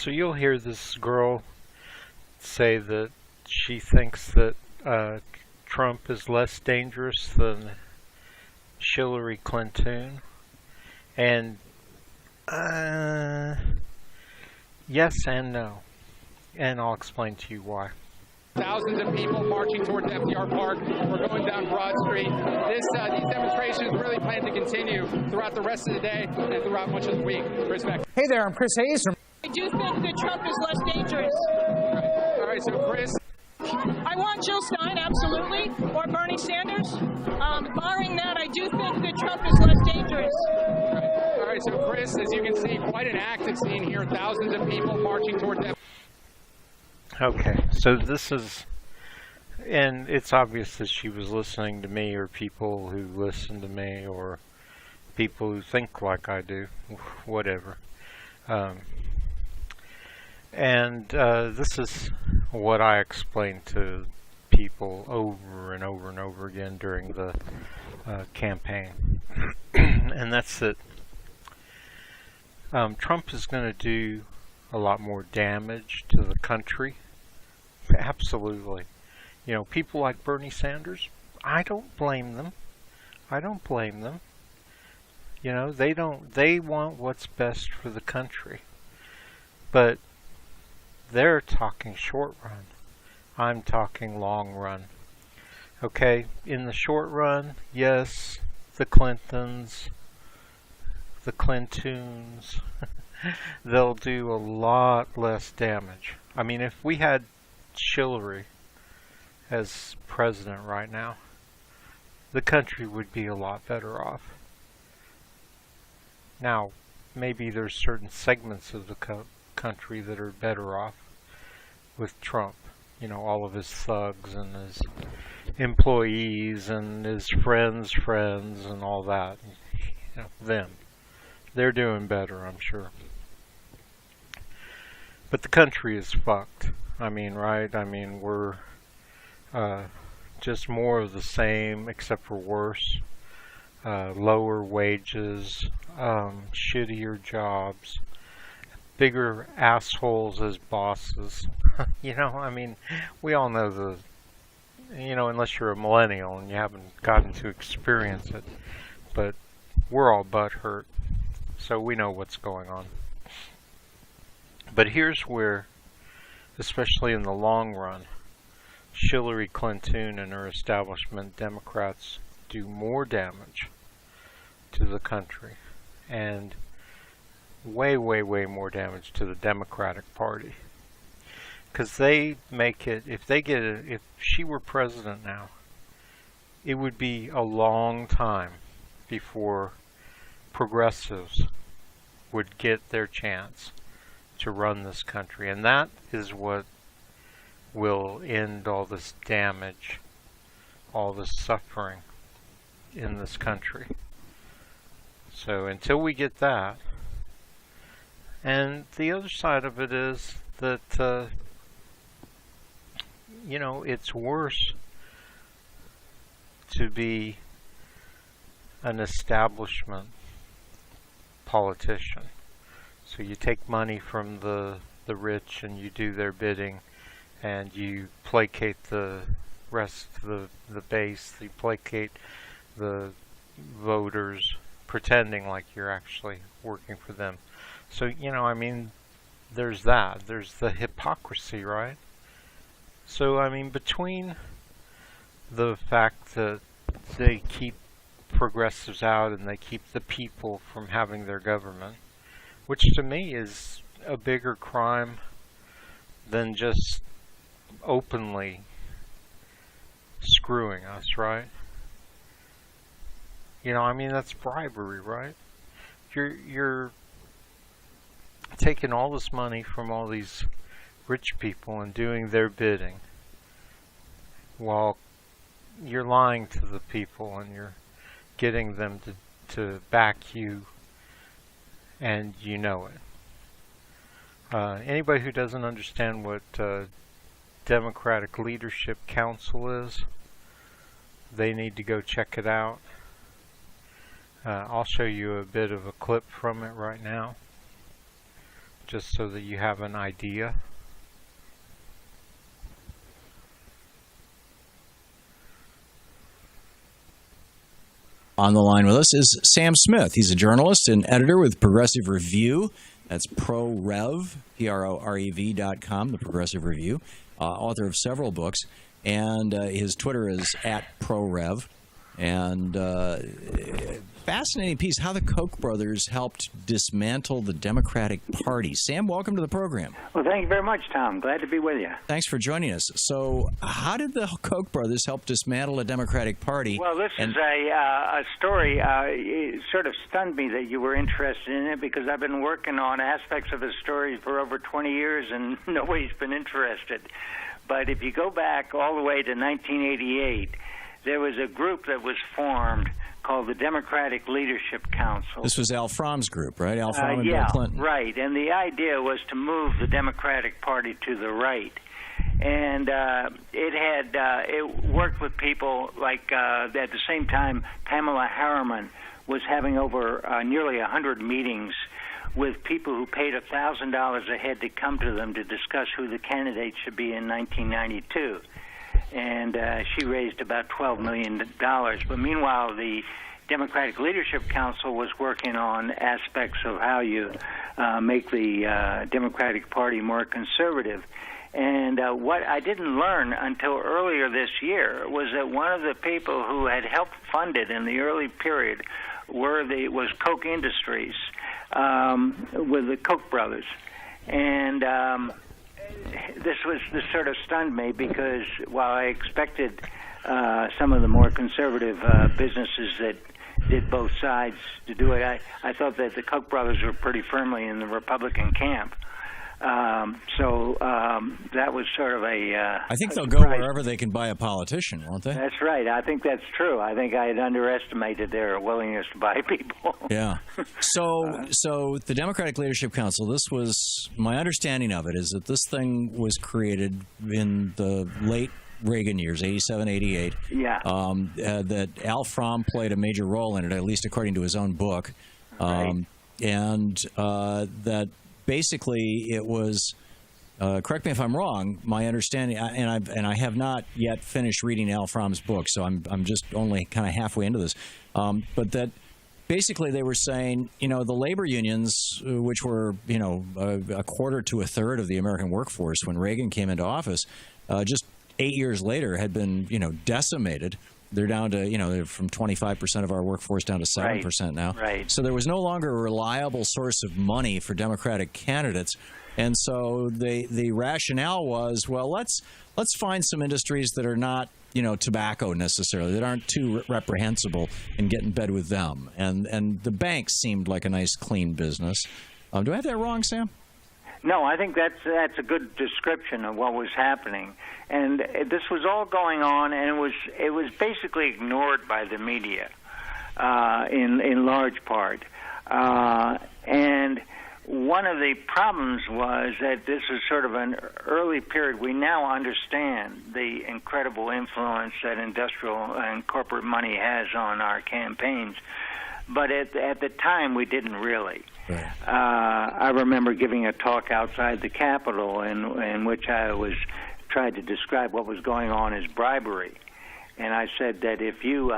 So you'll hear this girl say that she thinks that Trump is less dangerous than Hillary Clinton. And yes and no. And I'll explain to you why. Thousands of people marching towards FDR Park. We're going down Broad Street. These demonstrations really plan to continue throughout the rest of the day and throughout much of the week. Chris Beck. Hey there, I'm Chris Hayes from... I do think that Trump is less dangerous. All right, so Chris. I want Jill Stein, absolutely, or Bernie Sanders. Barring that, I do think that Trump is less dangerous. All right, so Chris, as you can see, quite an active scene here. Thousands of people marching towards FDR. Okay, so this is, and it's obvious that she was listening to me, or people who listen to me, or people who think like I do, whatever. This is what I explain to people over and over and over again during the campaign. And that's that Trump is going to do a lot more damage to the country. Absolutely. You know, people like Bernie Sanders, I don't blame them. I don't blame them. You know, they want what's best for the country. But they're talking short run. I'm talking long run. Okay, in the short run, yes, the Clintons, they'll do a lot less damage. I mean, if we had Hillary as president right now, the country would be a lot better off. Now, maybe there's certain segments of the country that are better off with Trump. You know, all of his thugs and his employees and his friends' and all that. You know, them. They're doing better, I'm sure. But the country is fucked. I mean, right? I mean, we're just more of the same, except for worse. Lower wages, shittier jobs, bigger assholes as bosses. You know, I mean, we all know unless you're a millennial and you haven't gotten to experience it, but we're all butthurt, so we know what's going on. But here's where, especially in the long run, Hillary Clinton and her establishment Democrats do more damage to the country, and way, way, way more damage to the Democratic Party. Because they make it, if she were president now, it would be a long time before progressives would get their chance to run this country. And that is what will end all this damage, all this suffering in this country. So until we get that, and the other side of it is that, you know, it's worse to be an establishment politician. So you take money from the rich and you do their bidding, and you placate the rest of the base, you placate the voters, pretending like you're actually working for them. So, you know, I mean, there's that. There's the hypocrisy, right? So, I mean, between the fact that they keep progressives out and they keep the people from having their government, which to me is a bigger crime than just openly screwing us, right? You know, I mean, that's bribery, right? You're taking all this money from all these rich people and doing their bidding, while you're lying to the people and you're getting them to back you, and you know it. Anybody who doesn't understand what Democratic Leadership Council is, they need to go check it out. I'll show you a bit of a clip from it right now. just so that you have an idea. On the line with us is Sam Smith. He's a journalist and editor with Progressive Review. That's ProRev, PROREV.com, the Progressive Review. Author of several books. And his Twitter is @ProRev. And fascinating piece, how the Koch brothers helped dismantle the Democratic Party. Sam, welcome to the program. Well, thank you very much, Tom. Glad to be with you. Thanks for joining us. So how did the Koch brothers help dismantle the Democratic Party? Well, this is a story. It sort of stunned me that you were interested in it, because I've been working on aspects of the story for over 20 years, and nobody's been interested. But if you go back all the way to 1988, there was a group that was formed called the Democratic Leadership Council. This was Al Fromm's group, right? Al Fromm and yeah, Bill Clinton. Right. And the idea was to move the Democratic Party to the right. And it worked with people like, at the same time, Pamela Harriman was having over nearly 100 meetings with people who paid $1,000 a head to come to them to discuss who the candidates should be in 1992. And she raised about $12 million. But meanwhile, the Democratic Leadership Council was working on aspects of how you make the Democratic Party more conservative. And what I didn't learn until earlier this year was that one of the people who had helped fund it in the early period was Koch Industries with the Koch brothers. And this sort of stunned me, because while I expected some of the more conservative businesses that did both sides to do it, I thought that the Koch brothers were pretty firmly in the Republican camp. So that was sort of I think they'll surprise. go wherever they can buy a politician, won't they? That's right. I think that's true. I think I had underestimated their willingness to buy people. Yeah. So the Democratic Leadership Council, this was, my understanding of it is that this thing was created in the late Reagan years, 87, 88. Yeah. That Al Fromm played a major role in it, at least according to his own book. Right. And that basically it was, correct me if I'm wrong, my understanding, and I have not yet finished reading Al Fromm's book, so I'm just only kind of halfway into this, but that basically they were saying, the labor unions, which were, a quarter to a third of the American workforce when Reagan came into office, just 8 years later had been, decimated. They're down to, they're from 25% of our workforce down to 7% now. Right. So there was no longer a reliable source of money for Democratic candidates. And so the rationale was, well, let's find some industries that are not, tobacco necessarily, that aren't too reprehensible, and get in bed with them. And the banks seemed like a nice, clean business. Do I have that wrong, Sam? No, I think that's a good description of what was happening, and this was all going on, and it was basically ignored by the media, in large part, and one of the problems was that this was sort of an early period. We now understand the incredible influence that industrial and corporate money has on our campaigns, but at the time we didn't really. Right. I remember giving a talk outside the Capitol in which I tried to describe what was going on as bribery. And I said that if you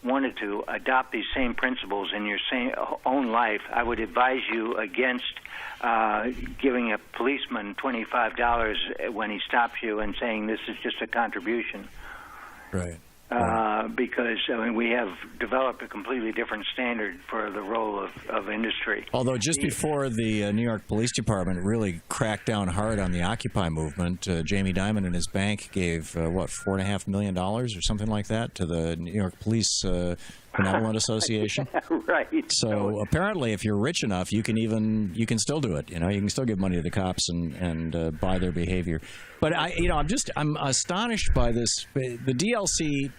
wanted to adopt these same principles in your own life, I would advise you against giving a policeman $25 when he stops you and saying this is just a contribution. Right. Because we have developed a completely different standard for the role of industry. Although just before the New York Police Department really cracked down hard on the Occupy movement, Jamie Dimon and his bank gave, $4.5 million or something like that to the New York Police Benevolent Association. Right. So apparently if you're rich enough, you can still do it. You can still give money to the cops and buy their behavior. But I'm astonished by this. The DLC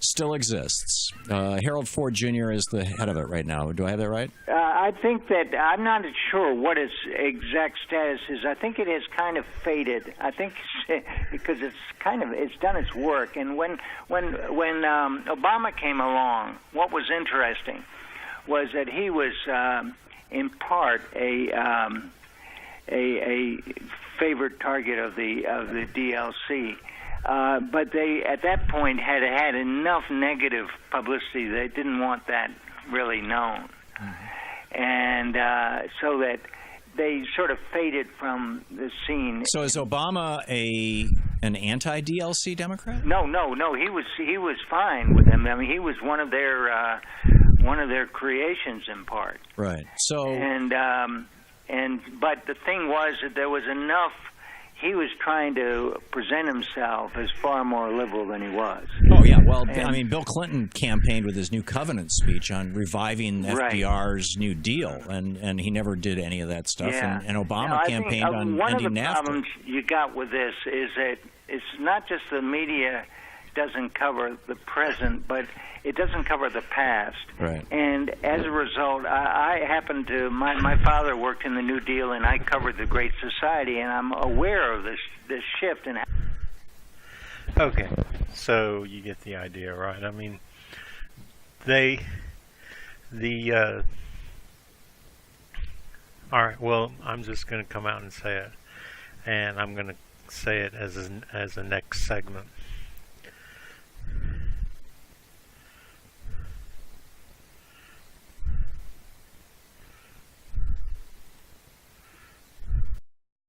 still exists. Harold Ford Jr. is the head of it right now. Do I have that right? I think that I'm not sure what its exact status is. I think it has kind of faded. I think because it's done its work. And when Obama came along, what was interesting was that he was in part a favorite target of the DLC. But they, at that point, had had enough negative publicity. They didn't want that really known. And so that they sort of faded from the scene. So is Obama an anti-DLC Democrat? No. He was fine with them. I mean, he was one of their creations in part. Right. So but the thing was that there was enough. He was trying to present himself as far more liberal than he was. Oh, yeah. Well, I mean, Bill Clinton campaigned with his new covenant speech on reviving FDR's New Deal, and he never did any of that stuff. Yeah. And Obama campaigned on one ending of the NAFTA. problems you got with this is that it's not just the media doesn't cover the present, but it doesn't cover the past. Right. And as a result, I happen to, my father worked in the New Deal, and I covered the Great Society, and I'm aware of this shift in. Okay, so you get the idea, right? I mean, all right, well, I'm just going to come out and say it, and I'm going to say it as a next segment.